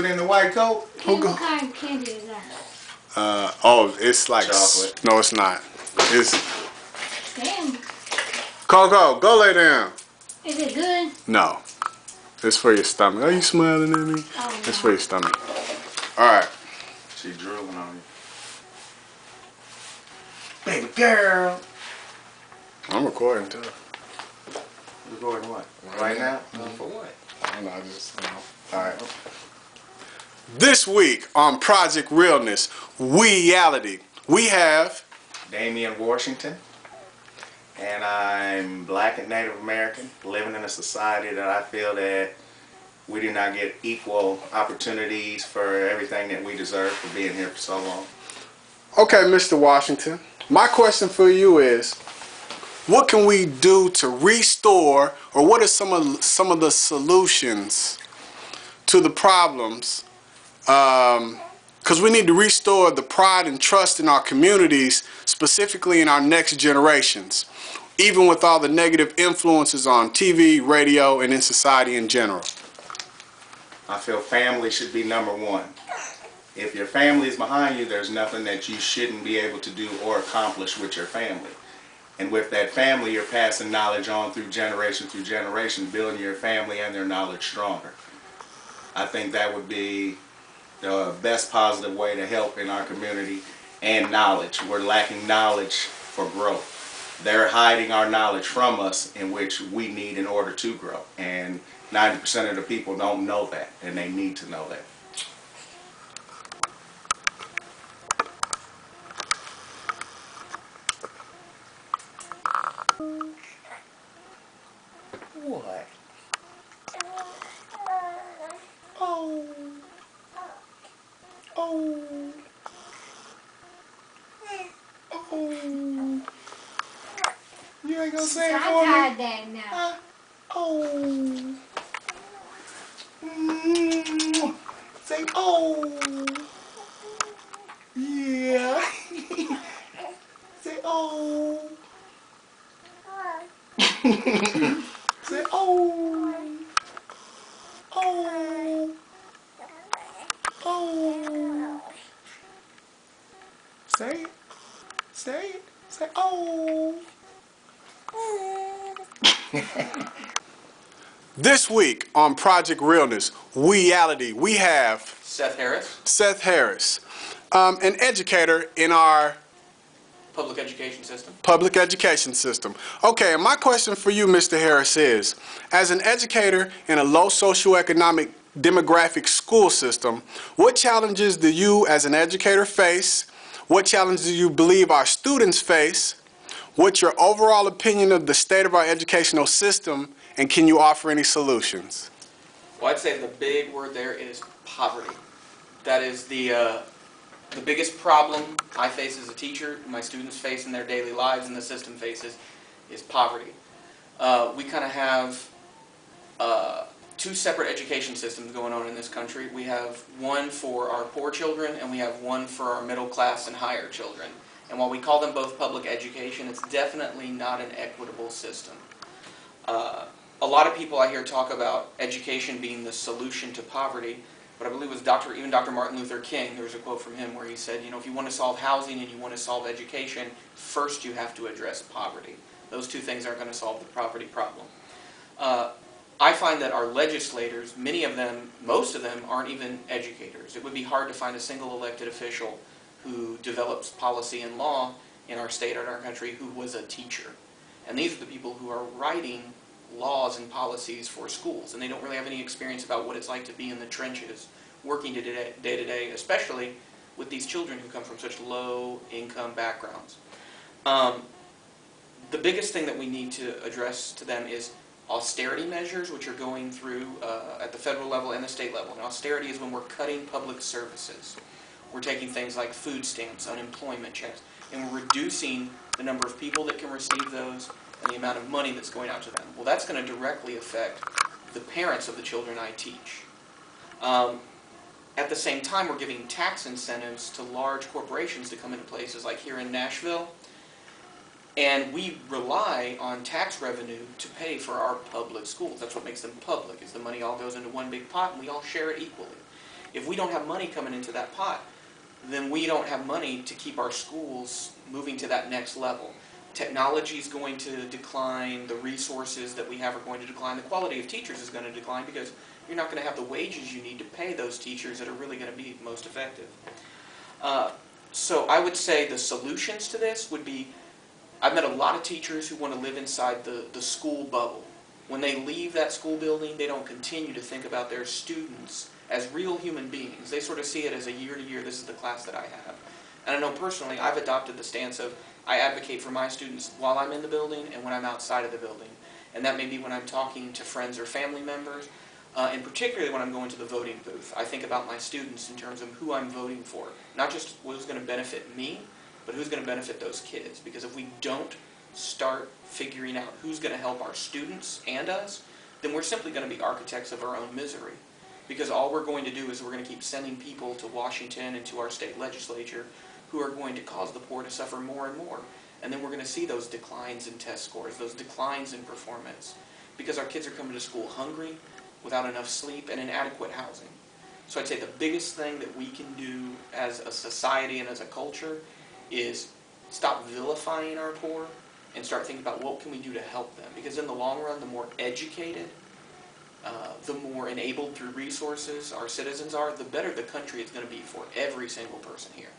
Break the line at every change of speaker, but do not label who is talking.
in the white coat?
What kind of candy is that?
Oh, it's like
chocolate.
No, it's not. It's
Damn.
Coco. Go lay down.
Is it good?
No, it's for your stomach. Are you smiling at me?
Oh,
It's
no.
for your stomach. All right.
She drooling on you.
Baby girl. I'm recording too.
Recording what? Right now? For what?
I don't know. I just, you know. All right. This week on Project Realness, Reality, we have
Damian Washington. And I'm black and Native American, living in a society that I feel that we do not get equal opportunities for everything that we deserve for being here for so long.
Okay, Mr. Washington. My question for you is, what can we do to restore, or what are some of the solutions to the problems? Because we need to restore the pride and trust in our communities, specifically in our next generations, even with all the negative influences on TV, radio, and in society in general.
I feel family should be number one. If your family is behind you, there's nothing that you shouldn't be able to do or accomplish with your family. And with that family, you're passing knowledge on through generation, building your family and their knowledge stronger. I think that would be the best positive way to help in our community. And knowledge. We're lacking knowledge for growth. They're hiding our knowledge from us, in which we need in order to grow. And 90% of the people don't know that, and they need to know that. What? Oh. Oh. Oh. You ain't gonna say it for me?
I tried that now.
Oh. Say oh. Yeah. Say oh. Say oh. Oh. Oh. Say it. Say it. Say oh.
This week on Project Realness, Reality, we have
Seth Harris,
Seth Harris, an educator in our
public education system.
public education system. Okay, and my question for you, Mr. Harris, is, as an educator in a low socioeconomic demographic school system, what challenges do you as an educator face? What challenges do you believe our students face? What's your overall opinion of the state of our educational system, and can you offer any solutions?
Well, I'd say the big word there is poverty. That is the biggest problem I face as a teacher, my students face in their daily lives, and the system faces, is poverty. We kind of have two separate education systems going on in this country. We have one for our poor children, and we have one for our middle class and higher children. And while we call them both public education, it's definitely not an equitable system. A lot of people I hear talk about education being the solution to poverty, but I believe it was even Dr. Martin Luther King, there was a quote from him where he said, you know, if you want to solve housing and you want to solve education, first you have to address poverty. Those two things aren't going to solve the poverty problem. I find that our legislators, many of them, most of them, aren't even educators. It would be hard to find a single elected official who develops policy and law in our state or in our country who was a teacher. And these are the people who are writing laws and policies for schools, and they don't really have any experience about what it's like to be in the trenches, working day to day, especially with these children who come from such low income backgrounds. The biggest thing that we need to address to them is austerity measures, which are going through at the federal level and the state level. And austerity is when we're cutting public services. We're taking things like food stamps, unemployment checks, and we're reducing the number of people that can receive those and the amount of money that's going out to them. Well, that's going to directly affect the parents of the children I teach. At the same time, we're giving tax incentives to large corporations to come into places like here in Nashville, and we rely on tax revenue to pay for our public schools. That's what makes them public, is the money all goes into one big pot and we all share it equally. If we don't have money coming into that pot, then we don't have money to keep our schools moving to that next level. Technology is going to decline, the resources that we have are going to decline, the quality of teachers is going to decline because you're not going to have the wages you need to pay those teachers that are really going to be most effective. So I would say the solutions to this would be, I've met a lot of teachers who want to live inside the school bubble. When they leave that school building, they don't continue to think about their students as real human beings. They sort of see it as a year to year, this is the class that I have. And I know personally, I've adopted the stance of, I advocate for my students while I'm in the building and when I'm outside of the building. And that may be when I'm talking to friends or family members, and particularly when I'm going to the voting booth. I think about my students in terms of who I'm voting for. Not just who's going to benefit me, but who's going to benefit those kids. Because if we don't start figuring out who's going to help our students and us, then we're simply going to be architects of our own misery. Because all we're going to do is we're going to keep sending people to Washington and to our state legislature who are going to cause the poor to suffer more and more. And then we're going to see those declines in test scores, those declines in performance. Because our kids are coming to school hungry, without enough sleep, and inadequate housing. So I'd say the biggest thing that we can do as a society and as a culture is stop vilifying our poor and start thinking about what can we do to help them. Because in the long run, the more educated, the more enabled through resources our citizens are, the better the country is going to be for every single person here.